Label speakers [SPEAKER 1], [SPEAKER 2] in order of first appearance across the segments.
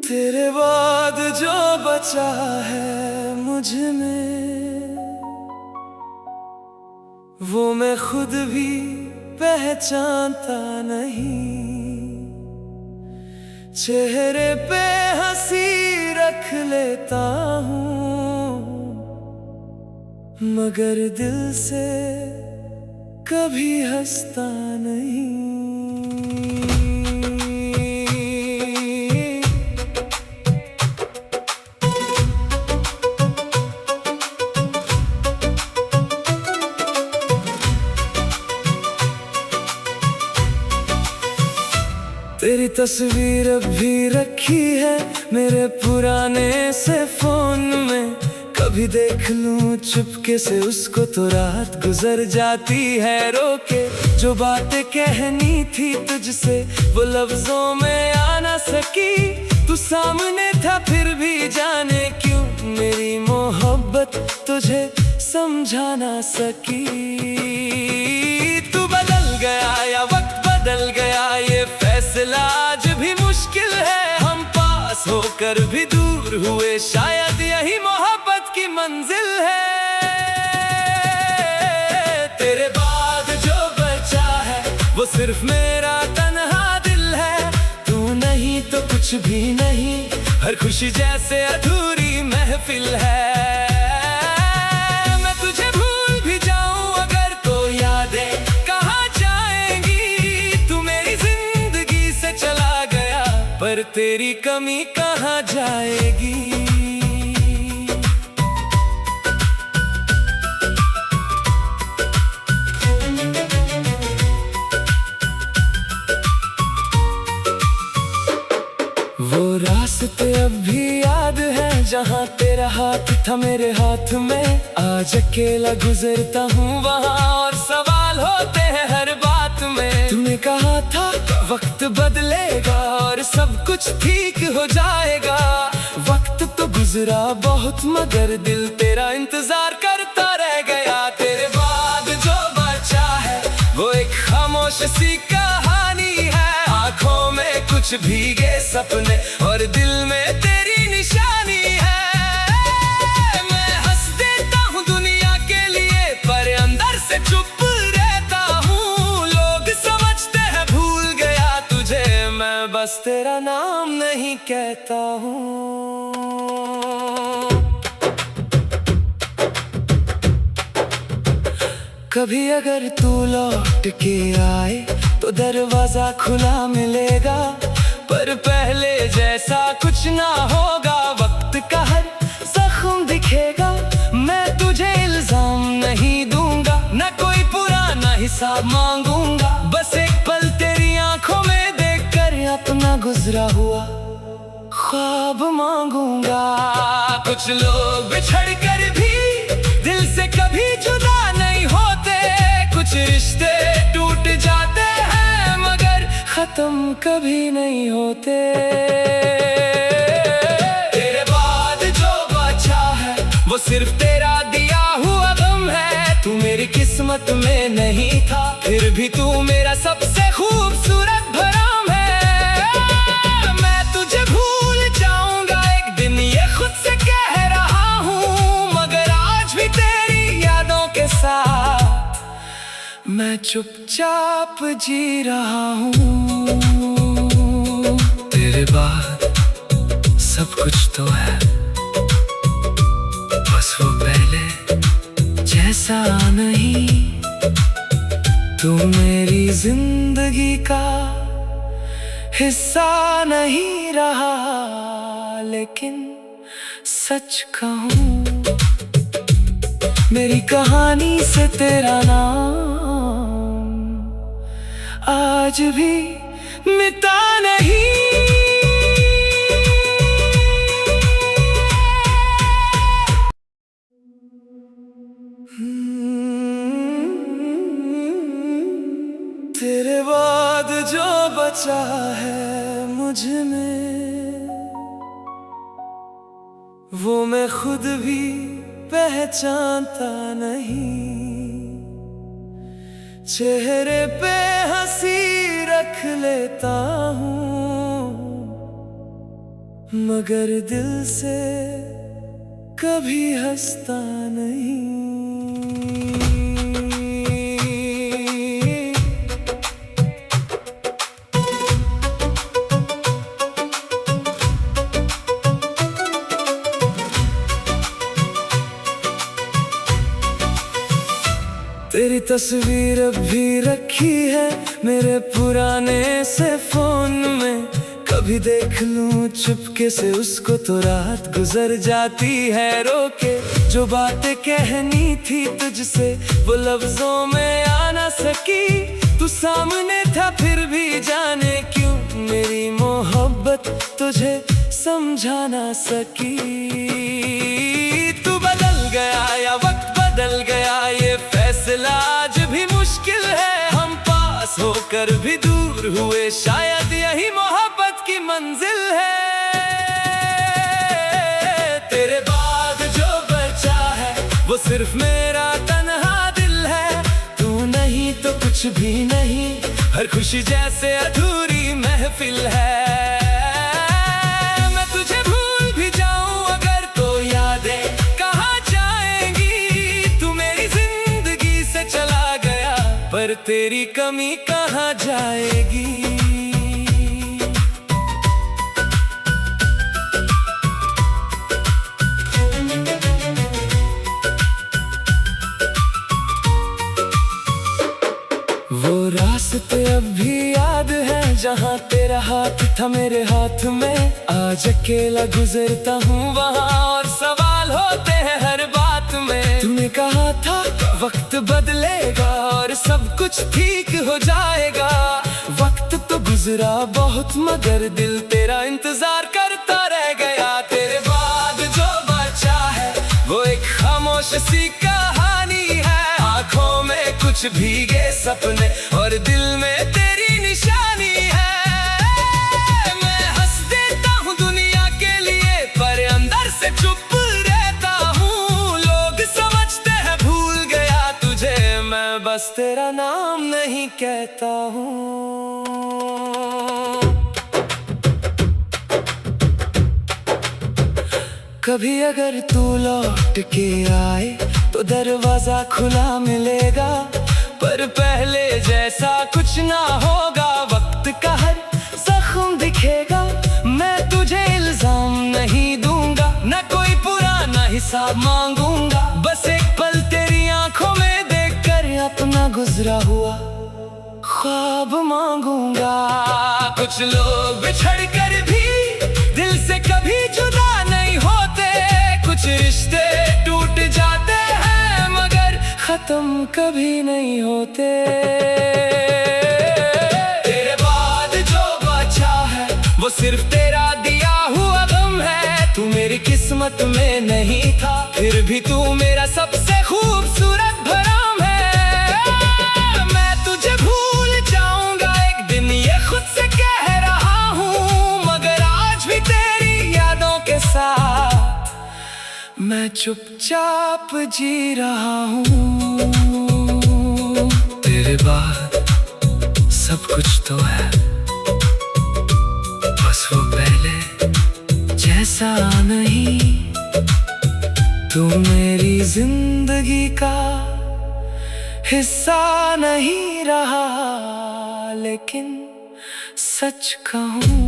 [SPEAKER 1] तेरे बाद जो बचा है मुझ में, वो मैं खुद भी पहचानता नहीं। चेहरे पे हंसी रख लेता हूँ, मगर दिल से कभी हंसता नहीं। तेरी तस्वीर अब भी रखी है मेरे पुराने से फोन में। कभी देख लूं चुपके से उसको तो रात गुजर जाती है रोके। जो बातें कहनी थी तुझसे वो लफ्जों में आ ना सकी। तू सामने था फिर भी जाने क्यों मेरी मोहब्बत तुझे समझा ना सकी। तू बदल गया या वक्त बदल गया, ये फैसला आज भी मुश्किल है। हम पास होकर भी दूर हुए, शायद यही मोहब्बत की मंजिल है। तेरे बाद जो बचा है वो सिर्फ मेरा तन्हा दिल है। तू नहीं तो कुछ भी नहीं, हर खुशी जैसे अधूरी महफिल है। मैं तुझे भूल भी जाऊं अगर तो यादें कहाँ जाएंगी। तू मेरी जिंदगी से चला गया पर तेरी कमी कहाँ जाएगी। वो रास्ते अब भी याद है जहाँ तेरा हाथ था मेरे हाथ में। आज अकेला गुजरता हूँ वहाँ और सवाल होते हैं हर बात में। तूने कहा था वक्त बदलेगा और सब कुछ ठीक हो जाएगा। वक्त तो गुजरा बहुत मगर दिल तेरा इंतजार करता रह गया। तेरे बाद जो बचा है वो एक खामोश सी कहानी है। आँखों में कुछ भीगे सपने और दिल में तेरी निशानी है। मैं हंस देता हूँ दुनिया के लिए पर अंदर से चुप रहता हूँ। लोग समझते हैं भूल गया तुझे, मैं बस तेरा नाम नहीं कहता हूँ। कभी अगर तू लौट के आए तो दरवाजा खुला मिलेगा, पर पहले जैसा कुछ ना होगा। वक्त का हर जख्म दिखेगा, मैं तुझे इल्जाम नहीं दूंगा, न कोई पुराना हिसाब मांगूंगा। बस एक पल तेरी आंखों में देखकर अपना गुजरा हुआ ख्वाब मांगूंगा। कुछ लोग बिछड़ कर भी दिल से कभी जुदा नहीं होते। कुछ रिश्ते टूट जाते हैं मगर खत्म कभी नहीं होते। तेरे बाद जो बचा है वो सिर्फ तेरा दिया हुआ गम है। तू मेरी किस्मत में नहीं था फिर भी तू मेरा सबसे खूबसूरत भरम है। मैं तुझे भूल जाऊंगा एक दिन ये खुद से कह रहा हूँ, मगर आज भी तेरी यादों के साथ मैं चुपचाप जी रहा हूँ। तेरे बाद सब कुछ तो है, बस वो पहले जैसा नहीं। तू मेरी जिंदगी का हिस्सा नहीं रहा, लेकिन सच कहूँ मेरी कहानी से तेरा नाम आज भी मिटा नहीं। तेरे बाद जो बचा है मुझ में, वो मैं खुद भी पहचानता नहीं। चेहरे पे हंसी रख लेता हूँ, मगर दिल से कभी हंसता नहीं। तेरी तस्वीर अब भी रखी है मेरे पुराने से फोन में। कभी देख लूं चुपके से उसको तो रात गुजर जाती है रोके। जो बातें कहनी थी तुझसे वो लफ्जों में आ ना सकी। तू सामने था फिर भी जाने क्यों मेरी मोहब्बत तुझे समझा ना सकी। तू बदल गया या वक्त बदल गया, ये फैसला आज भी मुश्किल है। हम पास होकर भी दूर हुए, शायद यही मोहब्बत की मंजिल है। तेरे बाद जो बचा है वो सिर्फ मेरा तन्हा दिल है। तू नहीं तो कुछ भी नहीं, हर खुशी जैसे अधूरी महफिल है। मैं तुझे भूल भी जाऊं अगर तो यादें कहाँ जाएंगी। तू मेरी जिंदगी से चला गया पर तेरी कमी कहाँ जाएगी। वो रास्ते अब भी याद है जहाँ तेरा हाथ था मेरे हाथ में। आज अकेला गुजरता हूँ वहाँ और सवाल होते हैं हर बात में। तूने कहा था वक्त बदलेगा और सब कुछ ठीक हो जाएगा। वक्त तो गुजरा बहुत मगर दिल तेरा इंतजार करता रह गया। तेरे बाद जो बचा है वो एक खामोश सी कहानी है। आँखों में कुछ भीगे सपने और दिल में तेरी निशानी है। मैं हंस देता हूँ दुनिया के लिए पर अंदर से चुप रहता हूँ। लोग समझते हैं भूल गया तुझे, मैं बस तेरा नाम नहीं कहता हूँ। कभी अगर तू लौट के आए तो दरवाजा खुला मिलेगा, पर पहले जैसा कुछ ना होगा। वक्त का हर जख्म दिखेगा, मैं तुझे इल्जाम नहीं दूंगा, न कोई पुराना हिसाब मांगूंगा। बस एक पल तेरी आंखों में देखकर अपना गुजरा हुआ ख्वाब मांगूंगा। कुछ लोग बिछड़ कर भी दिल से कभी जुदा नहीं होते। कुछ रिश्ते टूट जाते हैं मगर खत्म कभी नहीं होते। तेरे बाद जो बचा है वो सिर्फ तेरा दिया हुआ गम है। तू मेरी किस्मत में नहीं था फिर भी तू मेरा सबसे खूबसूरत भरम है। मैं तुझे भूल जाऊंगा एक दिन ये खुद से कह रहा हूँ, मगर आज भी तेरी यादों के साथ मैं चुपचाप जी रहा हूँ। तेरे बाद सब कुछ तो है, बस वो पहले जैसा नहीं। तू मेरी जिंदगी का हिस्सा नहीं रहा, लेकिन सच कहूँ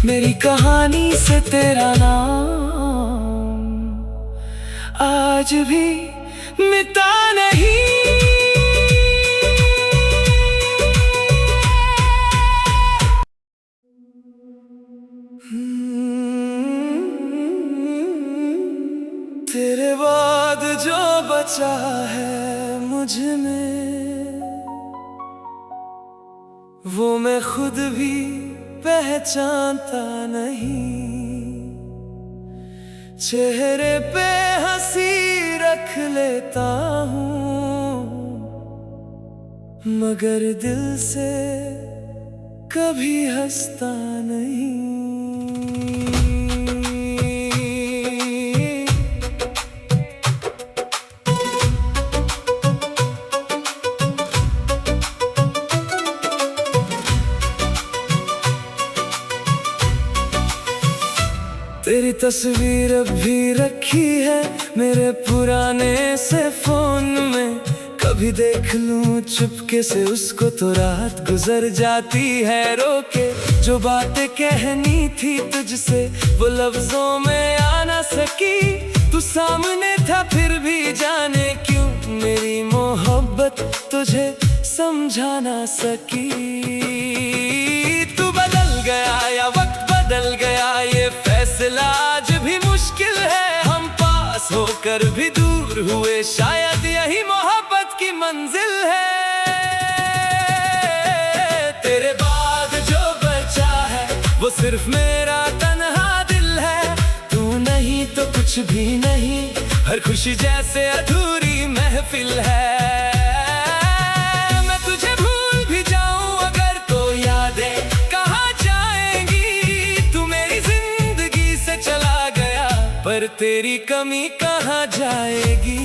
[SPEAKER 1] मेरी कहानी से तेरा नाम आज भी मिटा नहीं। तेरे बाद जो बचा है मुझ में वो मैं खुद भी पहचानता नहीं। चेहरे पे हंसी रख लेता हूँ मगर दिल से कभी हंसता नहीं। तेरी तस्वीर अब भी रखी है मेरे पुराने से फोन में। कभी देख लूं चुपके से उसको तो रात गुजर जाती है रोके। जो बातें कहनी थी तुझसे वो लफ्जों में आ ना सकी। तू सामने था फिर भी जाने क्यों मेरी मोहब्बत तुझे समझा ना सकी। तू बदल गया या वक्त बदल गया ये फैसला आज भी मुश्किल है। हम पास होकर भी दूर हुए शायद यही मोहब्बत की मंजिल है। तेरे बाद जो बचा है वो सिर्फ मेरा तन्हा दिल है। तू नहीं तो कुछ भी नहीं, हर खुशी जैसे अधूरी महफिल है। मैं तुझे भूल भी जाऊं अगर तो यादें कहाँ जाएंगी। तू मेरी जिंदगी से चला गया पर तेरी कमी कहाँ जाएगी।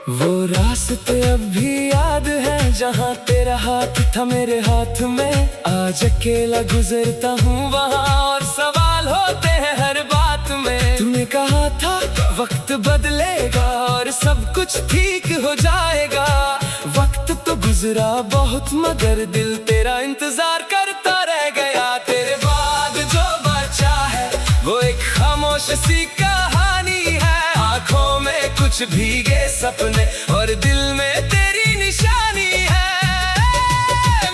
[SPEAKER 1] वो रास्ते अब भी याद है जहाँ तेरा हाथ था मेरे हाथ में। आज अकेला गुजरता हूँ वहाँ और सवाल होते हैं हर बात में। तूने कहा था वक्त बदलेगा और सब कुछ ठीक हो जाएगा। वक्त तो गुजरा बहुत मगर दिल तेरा इंतजार करता रह गया। तेरे बाद जो बचा है वो एक खामोश सी कहानी है। आँखों में कुछ भीगे सपने और दिल में तेरी निशानी है।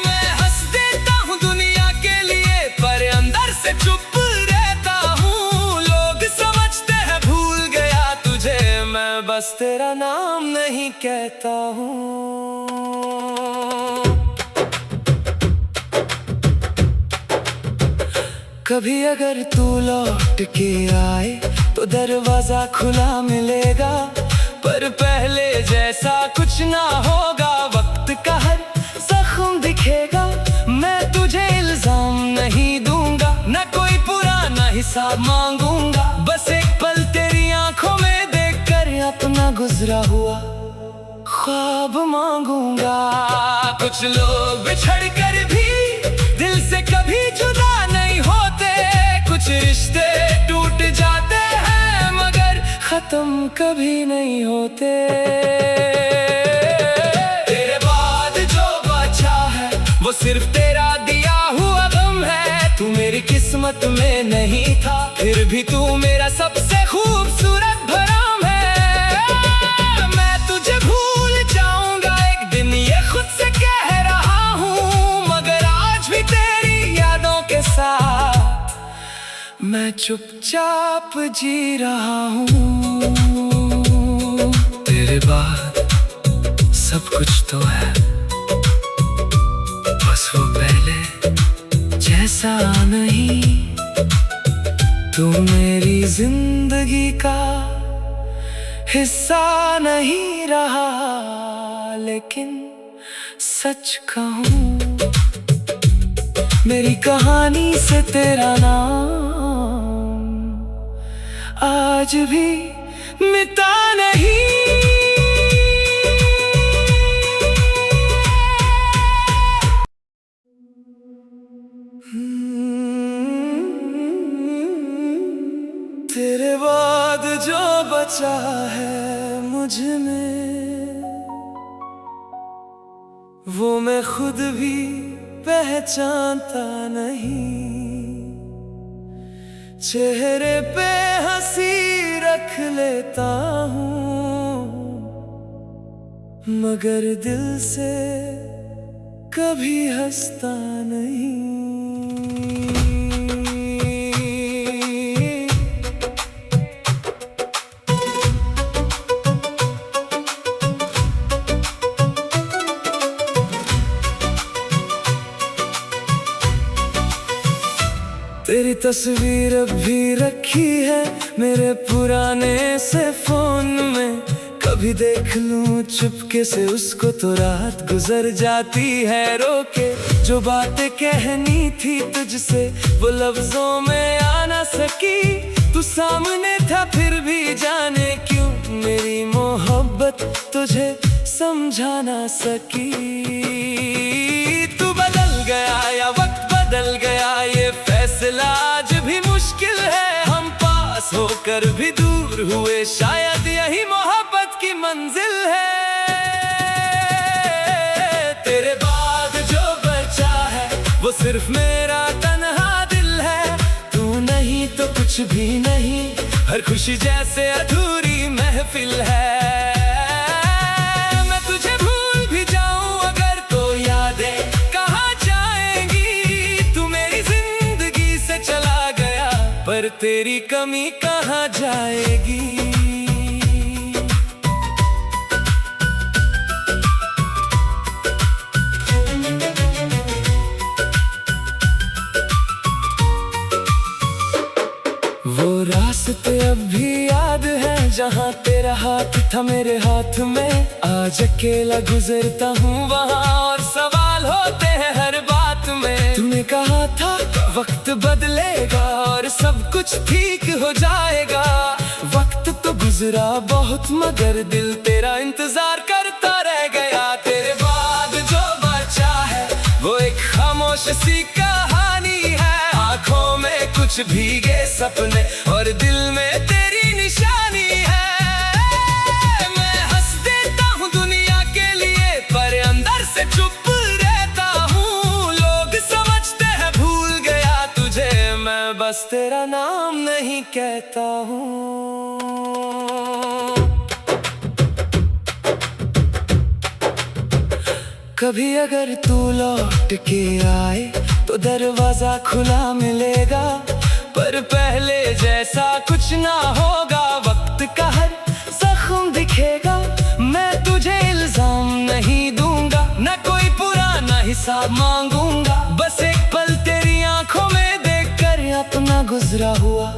[SPEAKER 1] मैं हंस देता हूँ दुनिया के लिए पर अंदर से चुप रहता हूँ। लोग समझते हैं भूल गया तुझे, मैं बस तेरा नाम नहीं कहता हूँ। कभी अगर तू लौट के आए तो दरवाजा खुला मिलेगा पर पहले जैसा कुछ ना होगा। वक्त का हर जख्म दिखेगा। मैं तुझे इल्जाम नहीं दूंगा, ना कोई पुराना हिसाब मांगूंगा। बस एक पल तेरी आंखों में देखकर अपना गुजरा हुआ ख्वाब मांगूंगा। कुछ लोग बिछड़ कर भी दिल से कभी जुदा नहीं होते। कुछ रिश्ते टूट जाते हैं मगर खत्म कभी नहीं होते। तेरे बाद जो बचा है वो सिर्फ तेरा दिया हुआ गम है। तू मेरी किस्मत में नहीं था फिर भी तू मेरा सबसे खूबसूरत भरम है। मैं तुझे भूल जाऊंगा एक दिन ये खुद से कह रहा हूँ मगर आज भी तेरी यादों के साथ मैं चुपचाप जी रहा हूँ। तेरे बाद सब कुछ तो है बस वो पहले जैसा नहीं। तू मेरी जिंदगी का हिस्सा नहीं रहा लेकिन सच कहूँ मेरी कहानी से तेरा नाम आज भी मिटा नहीं। तेरे बाद जो बचा है मुझ में वो मैं खुद भी पहचानता नहीं। चेहरे पे हंसी रख लेता हूँ मगर दिल से कभी हंसता नहीं। तेरी तस्वीर अब भी रखी है मेरे पुराने से फोन में। कभी देख लूं चुपके से उसको तो रात गुजर जाती है रोके। जो बातें कहनी थी तुझसे वो लफ्जों में आ ना सकी। तू सामने था फिर भी जाने क्यों मेरी मोहब्बत तुझे समझा ना सकी। तू बदल गया या वक्त बदल गया, ये फैसला आज भी मुश्किल है। हम पास होकर भी दूर हुए, शायद यही मोहब्बत की मंजिल है। तेरे बाद जो बचा है वो सिर्फ मेरा तन्हा दिल है। तू नहीं तो कुछ भी नहीं, हर खुशी जैसे अधूरी महफिल है। मैं तुझे भूल भी जाऊं अगर तो यादें कहाँ जाएंगी। तू मेरी जिंदगी से चला गया पर तेरी कमी कहाँ जाएगी। वो रास्ते अब भी याद है जहाँ तेरा हाथ था मेरे हाथ में। आज अकेला गुजरता हूँ वहाँ और सवाल होते हैं हर बात में। तूने कहा था वक्त बदलेगा और सब कुछ ठीक हो जाएगा। वक्त तो गुजरा बहुत मगर दिल तेरा इंतजार करता रह गया। तेरे बाद जो बचा है वो एक खामोश सी कहानी है। आँखों में कुछ भीगे सपने और दिल में तेरी निशानी है। मैं हंस देता हूँ दुनिया के लिए पर अंदर से चुप रहता हूँ। लोग समझते हैं भूल गया तुझे, मैं बस तेरा नाम नहीं कहता हूँ। कभी अगर तू लौट के आए तो दरवाजा खुला मिलेगा, पर पहले जैसा कुछ ना होगा। वक्त का हर जख्म दिखेगा, मैं तुझे इल्जाम नहीं दूंगा, ना कोई पुराना हिसाब मांगूंगा। बस एक पल तेरी आंखों में देखकर अपना गुजरा हुआ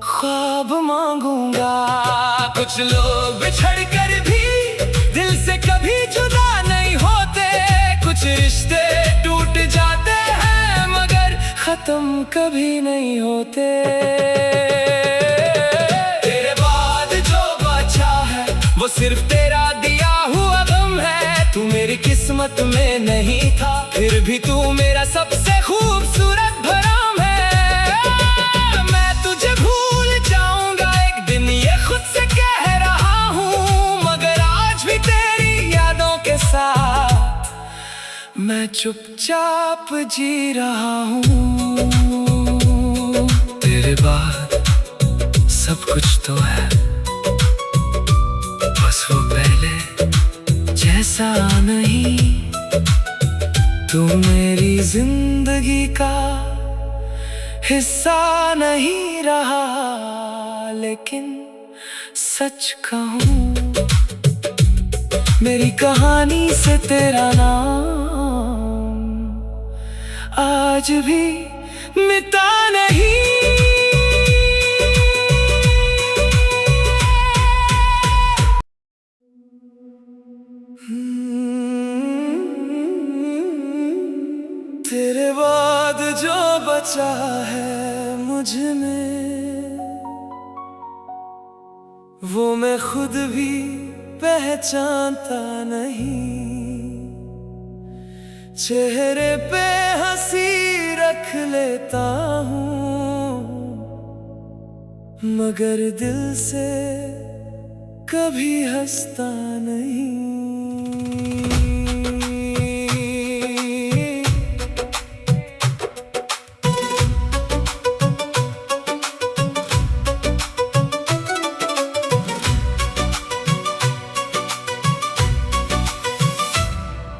[SPEAKER 1] ख्वाब मांगूंगा। कुछ लोग बिछड़ कर भी दिल से कभी जुदा नहीं होते। कुछ रिश्ते टूट जाते हैं मगर खत्म कभी नहीं होते। तेरे बाद जो बचा है वो सिर्फ तेरा दिया हुआ गम है। तू मेरी किस्मत में नहीं था फिर भी तू मेरा सबसे खूबसूरत भरम है। मैं तुझे भूल जाऊंगा एक दिन ये खुद से कह रहा हूँ, मगर आज भी तेरी यादों के साथ मैं चुपचाप जी रहा हूँ। तेरे बाद सब कुछ तो है, बस वो पहले जैसा नहीं। तू मेरी जिंदगी का हिस्सा नहीं रहा, लेकिन सच कहूँ मेरी कहानी से तेरा नाम आज भी मिटा नहीं। तेरे बाद जो बचा है मुझ में वो मैं खुद भी पहचानता नहीं। चेहरे पे हंसी रख लेता हूँ मगर दिल से कभी हंसता नहीं।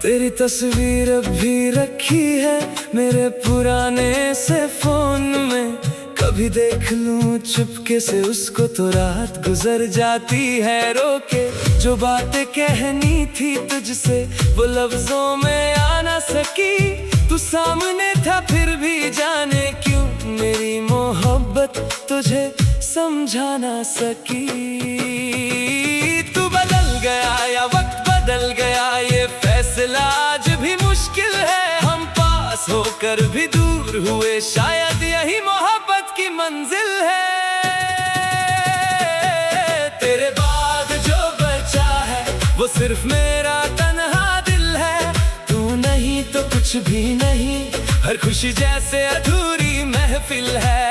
[SPEAKER 1] तेरी तस्वीर अब भी रखी है मेरे पुराने से फोन में। कभी देख लूं चुपके से उसको तो रात गुजर जाती है रोके। जो बातें कहनी थी तुझसे वो लफ्जों में आ ना सकी। तू सामने था फिर भी जाने क्यों मेरी मोहब्बत तुझे समझा ना सकी। तू बदल गया या वक्त बदल गया, ये फैसला आज भी मुश्किल है। हम पास होकर भी दूर हुए, शायद यही मोहब्बत की मंजिल है। तेरे बाद वो सिर्फ मेरा तन्हा दिल है। तू नहीं तो कुछ भी नहीं, हर खुशी जैसे अधूरी महफिल है।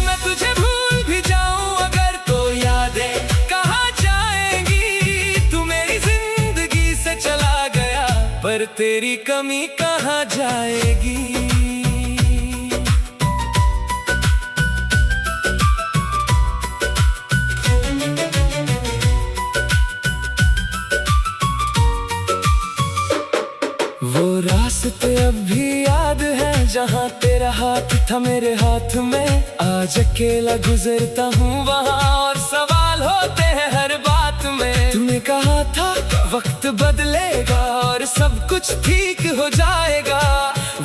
[SPEAKER 1] मैं तुझे भूल भी जाऊं अगर तो यादें कहाँ जाएंगी। तू मेरी जिंदगी से चला गया पर तेरी कमी कहाँ जाएगी। वो रास्ते अब भी याद है जहाँ तेरा हाथ था मेरे हाथ में। आज अकेला गुजरता हूँ वहाँ और सवाल होते हैं हर बात में। तूने कहा था वक्त बदलेगा और सब कुछ ठीक हो जाएगा।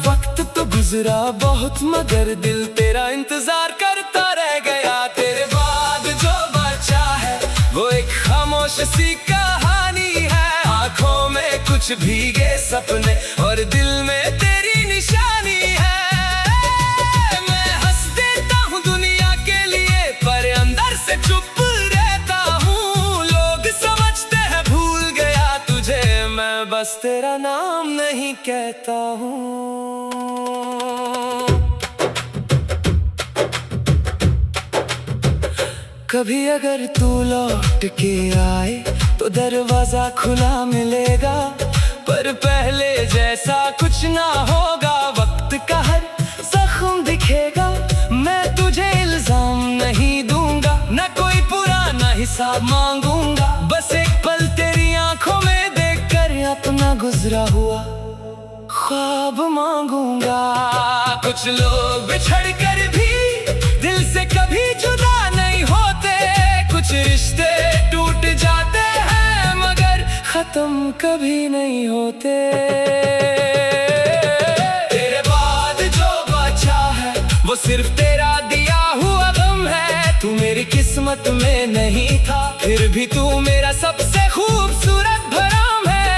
[SPEAKER 1] वक्त तो गुजरा बहुत मगर दिल तेरा इंतजार करता रह गया। तेरे बाद जो बचा है वो एक खामोश सी कहानी है। आँखों में कुछ भीगे सपने और दिल में तेरी निशानी है। मैं हंस देता हूँ दुनिया के लिए पर अंदर से चुप रहता हूँ। लोग समझते हैं भूल गया तुझे, मैं बस तेरा नाम नहीं कहता हूँ। कभी अगर तू लौट के आए तो दरवाजा खुला मिलेगा, पर पहले जैसा कुछ ना होगा। वक्त का हर जख्म दिखेगा। मैं तुझे इल्जाम नहीं दूंगा, न कोई पुराना हिसाब मांगूंगा। बस एक पल तेरी आंखों में देखकर अपना गुजरा हुआ ख्वाब मांगूंगा। कुछ लोग बिछड़ कर भी दिल से कभी जुदा नहीं होते। कुछ रिश्ते टूट जाते हैं मगर खत्म कभी नहीं होते। तेरे बाद जो बचा है वो सिर्फ तेरा दिया हुआ गम है। तू मेरी किस्मत में नहीं था फिर भी तू मेरा सबसे खूबसूरत भरम है।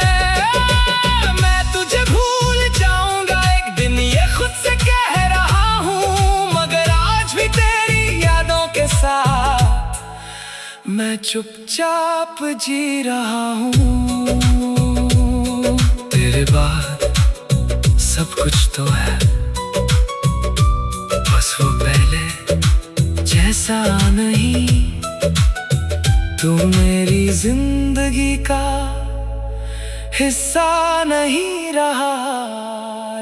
[SPEAKER 1] मैं तुझे भूल जाऊंगा एक दिन ये खुद से कह रहा हूँ, मगर आज भी तेरी यादों के साथ मैं चुपचाप जी रहा हूँ। तेरे बाद सब कुछ तो है, बस वो पहले जैसा नहीं। तू मेरी जिंदगी का हिस्सा नहीं रहा,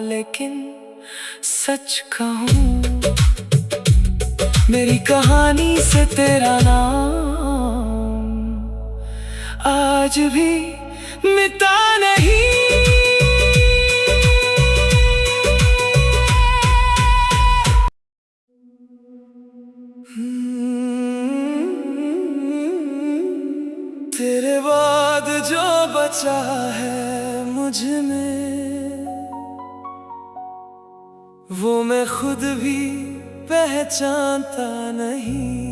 [SPEAKER 1] लेकिन सच कहूँ मेरी कहानी से तेरा नाम आज भी मिटा नहीं। तेरे बाद जो बचा है मुझ में वो मैं खुद भी पहचानता नहीं।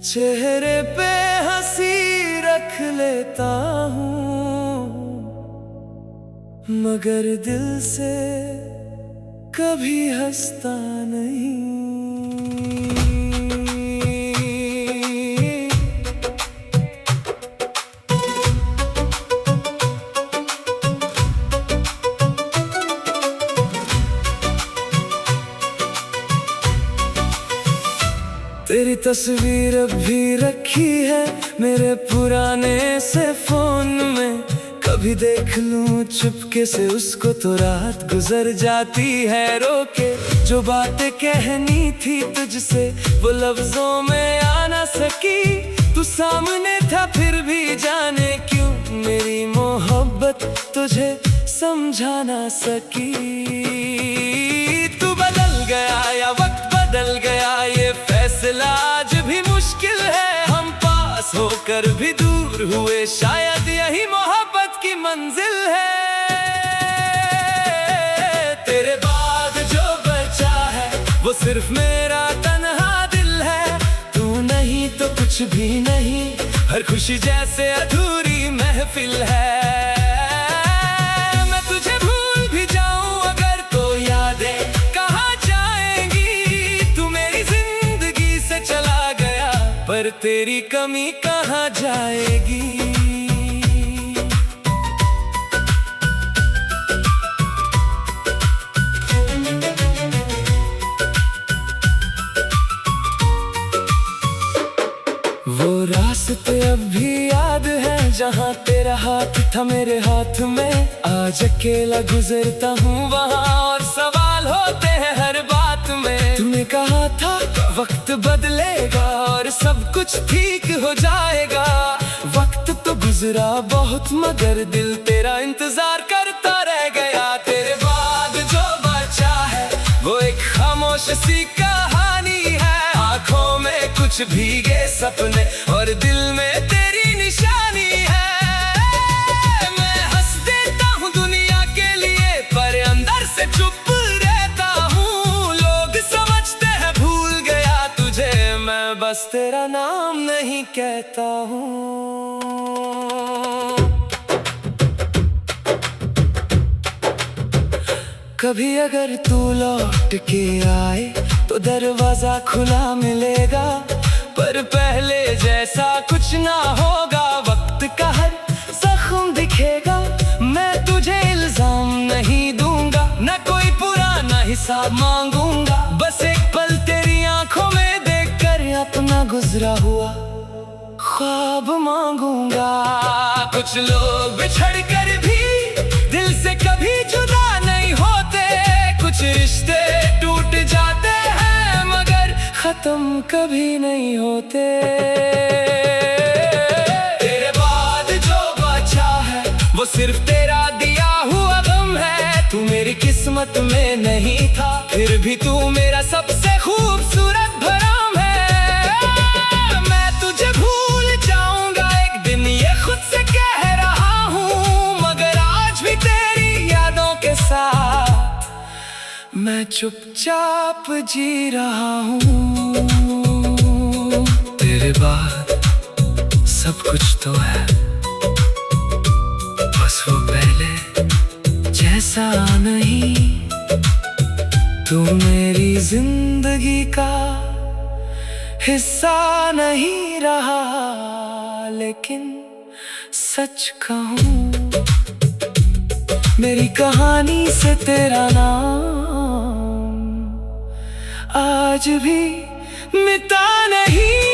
[SPEAKER 1] चेहरे पे हंसी रख लेता हूँ मगर दिल से कभी हंसता नहीं। तेरी तस्वीर भी रखी है मेरे पुराने से फोन में। कभी देख लूं चुपके से उसको तो रात गुजर जाती है रोके। जो बातें कहनी थी तुझसे वो लफ्जों में आ ना सकी। तू सामने था फिर भी जाने क्यों मेरी मोहब्बत तुझे समझा ना सकी। तू बदल गया या वक्त बदल गया ये फैसला आज भी मुश्किल है। हम पास होकर भी दूर हुए शायद यही मोहब्बत की मंजिल है। तेरे बाद जो बचा है वो सिर्फ मेरा तन्हा दिल है। तू नहीं तो कुछ भी नहीं, हर खुशी जैसे अधूरी महफिल है। मैं तुझे भूल भी जाऊं अगर तो यादें कहाँ जाएंगी। तू मेरी जिंदगी से चला गया पर तेरी कमी कहाँ जाएगी। वो रास्ते अब भी याद है जहाँ तेरा हाथ था मेरे हाथ में। आज अकेला गुजरता हूँ वहाँ और सवाल होते हैं हर बात में। तूने कहा था वक्त बदलेगा और सब कुछ ठीक हो जाएगा। वक्त तो गुजरा बहुत मगर दिल तेरा इंतजार करता रह गया। तेरे बाद जो बचा है वो एक खामोश सी कहानी है। आँखों में कुछ भीगे सपने और दिल में तेरी निशानी है। मैं हंस देता हूँ दुनिया के लिए पर अंदर से चुप रहता हूँ। लोग समझते हैं भूल गया तुझे, मैं बस तेरा नाम नहीं कहता हूँ। कभी अगर तू लौट के आए तो दरवाजा खुला मिलेगा, पर पहले जैसा कुछ ना होगा। वक्त का हर जख्म दिखेगा, मैं तुझे इल्जाम नहीं दूंगा, न कोई पुराना हिसाब मांगूंगा। बस एक पल तेरी आंखों में देखकर अपना गुजरा हुआ ख्वाब मांगूंगा। कुछ लोग बिछड़ कर भी दिल से कभी जुदा नहीं होते। कुछ रिश्ते टूट जाते हैं मगर खत्म कभी नहीं होते। तेरे बाद जो बचा है वो सिर्फ तेरा दिया हुआ गम है। तू मेरी किस्मत में नहीं था फिर भी तू मेरा सबसे खूबसूरत भरम है। मैं तुझे भूल जाऊंगा एक दिन ये खुद से कह रहा हूँ, मगर आज भी तेरी यादों के साथ मैं चुपचाप जी रहा हूँ। तेरे बाद सब कुछ तो है, बस वो पहले जैसा नहीं। तू मेरी जिंदगी का हिस्सा नहीं रहा, लेकिन सच कहूँ मेरी कहानी से तेरा नाम आज भी मिटा नहीं।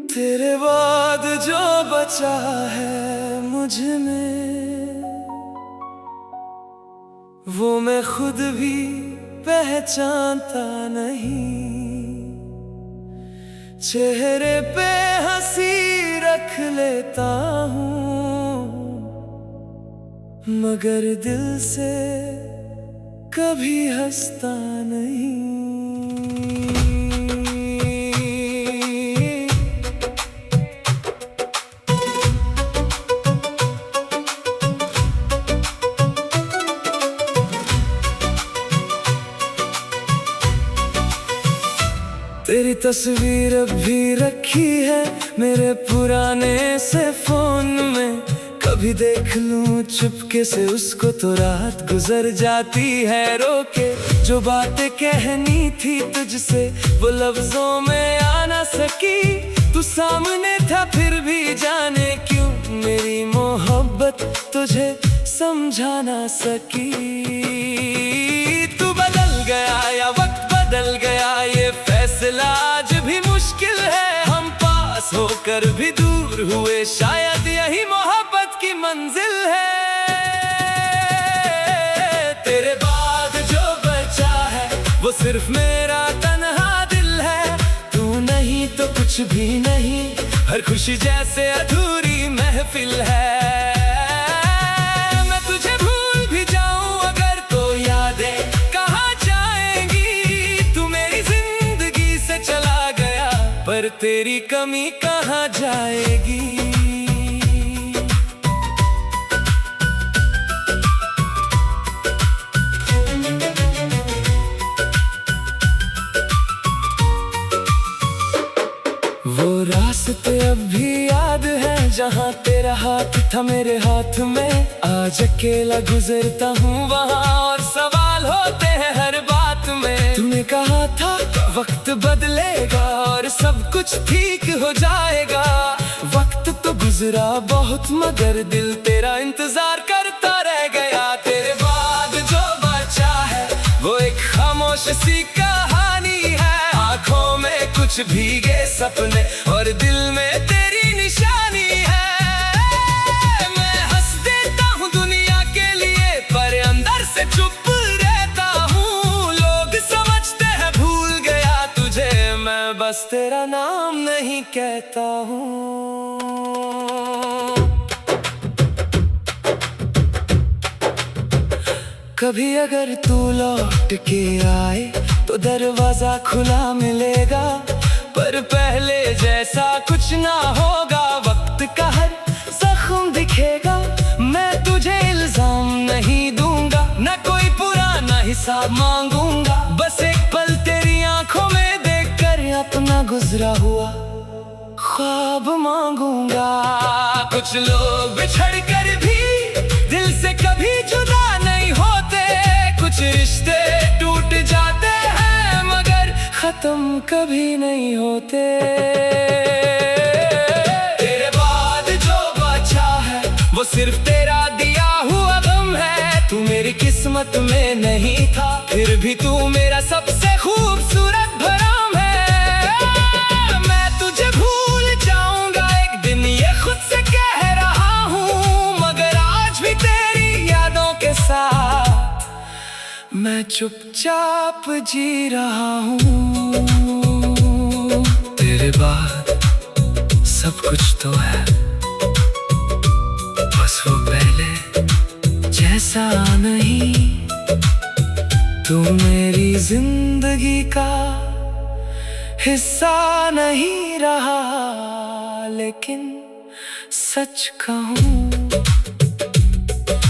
[SPEAKER 1] तेरे बाद जो बचा है मुझ में वो मैं खुद भी पहचानता नहीं। चेहरे पे हंसी रख लेता हूँ मगर दिल से कभी हंसता नहीं। तेरी तस्वीर अब भी रखी है मेरे पुराने से फोन में। कभी देख लूं चुपके से उसको तो रात गुजर जाती है रोके। जो बातें कहनी थी तुझसे वो लफ्जों में आ ना सकी। तू सामने था फिर भी जाने क्यों मेरी मोहब्बत तुझे समझा ना सकी। तू बदल गया या वक्त बदल गया ये फैसला आज भी मुश्किल है। हम पास होकर भी दूर हुए शायद यही मोहब्बत की मंजिल है। तेरे बाद जो बचा है वो सिर्फ मेरा तन्हा दिल है। तू नहीं तो कुछ भी नहीं, हर खुशी जैसे अधूरी महफिल है। मैं तुझे भूल भी जाऊं अगर तो यादें कहाँ जाएंगी। तू मेरी जिंदगी से चला गया पर तेरी कमी कहाँ जाएगी। वो रास्ते अब भी याद है जहाँ तेरा हाथ था मेरे हाथ में। आज अकेला गुजरता हूँ वहाँ और सवाल होते हैं हर बात में। तूने कहा था वक्त बदलेगा और सब कुछ ठीक हो जाएगा। वक्त तो गुजरा बहुत मगर दिल तेरा इंतजार करता रह गया। तेरे बाद जो बचा है वो एक खामोश सी कहानी है। आंखों में कुछ भीगे सपने और दिल में तेरी निशानी है। मैं हंस देता हूँ दुनिया के लिए पर अंदर से चुप रहता हूँ। लोग समझते हैं भूल गया तुझे, मैं बस तेरा नाम नहीं कहता हूँ। कभी अगर तू लौट के आए तो दरवाजा खुला मिलेगा, पर पहले जैसा कुछ ना होगा। वक्त का हर जख्म दिखेगा, मैं तुझे इल्जाम नहीं दूंगा, न कोई पुराना हिसाब मांगूंगा। बस एक पल तेरी आंखों में देखकर अपना गुजरा हुआ ख्वाब मांगूंगा। कुछ लोग बिछड़ कर भी दिल से कभी जुदा नहीं होते। कुछ रिश्ते टूट जाते हैं मगर खत्म कभी नहीं होते। तेरे बाद जो बचा है वो सिर्फ तेरा दिया हुआ गम है। तू मेरी किस्मत में नहीं था फिर भी तू मेरा सबसे खूबसूरत भरम है। मैं तुझे भूल जाऊंगा एक दिन ये खुद से कह रहा हूँ, मगर आज भी तेरी यादों के साथ मैं चुपचाप जी रहा हूँ। तेरे बाद सब कुछ तो है, बस वो पहले जैसा नहीं। तू मेरी जिंदगी का हिस्सा नहीं रहा, लेकिन सच कहूँ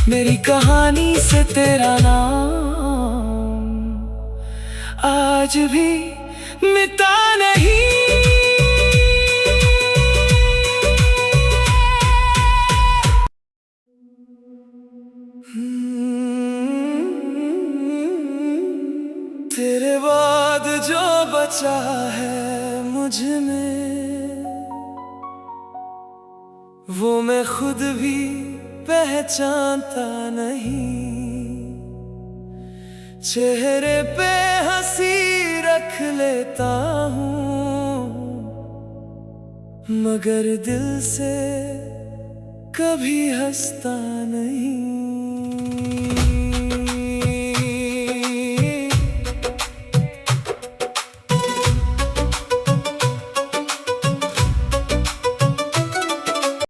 [SPEAKER 1] मेरी कहानी से तेरा नाम आज भी मिटा नहीं। तेरे बाद जो बचा है मुझ में वो मैं खुद भी पहचानता नहीं। चेहरे पे हंसी रख लेता हूँ मगर दिल से कभी हंसता नहीं।